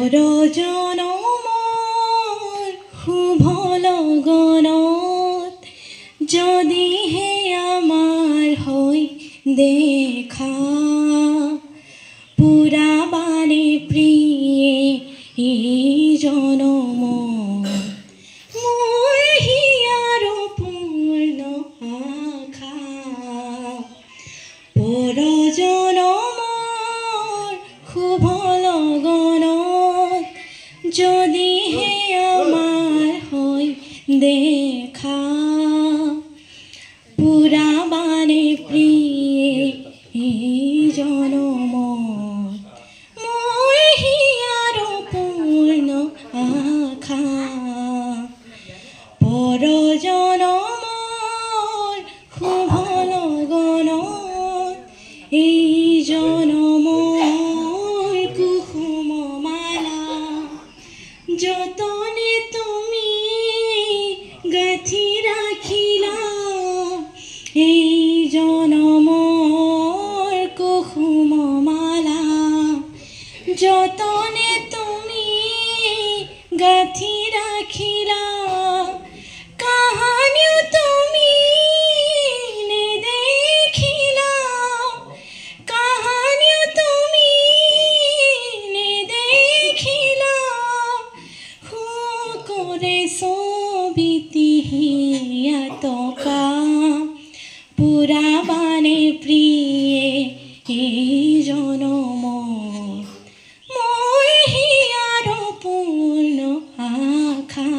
পৰজনমৰ শুভ লগনত যদিহে আমাৰ হৈ দেখা পুৰাবানে প্ৰিয়ে জনম মই হিয়াৰ পূৰ্ণ আশা পৰজনমৰ শুভ লগনত যদিহে আমাৰ হৈ দেখা পুৰাবানে প্ৰিয়ে জনম মই হিয়াৰ পূৰ্ণ আশা পৰজনমৰ শুভ লগনত এই জনমৰ কুসুম মালা যতনে তুমি গাঁঠি ৰাখিলা এই জনমৰ কুসুম মালা যতনে তুমি গাঁঠি ৰাখিলা কাহানিও তুমি নেদেখিলা কাহানিও তুমি নেদেখিলা শুকৰে ছবিতি হিয়াতকা পুৰাবানে প্ৰিয়ে জনম মই হিয়াৰ পূৰ্ণ আশা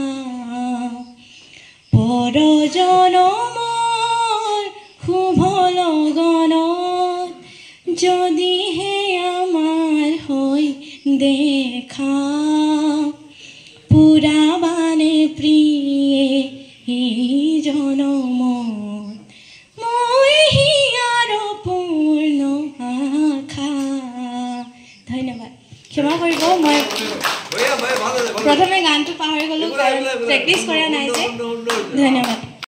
পৰজনমৰ শুভ লগনত যদিহে আমাৰ হৈ দেখা পুৰাবানে প্ৰিয়ে জনম মই হিয়াৰ পূৰ্ণ আশা ধন্যবাদ ক্ষমা কৰিব মই প্ৰথমে গানটো পাহৰি গ'লো কাৰণ প্ৰেক্টিছ কৰা নাই যে ধন্যবাদ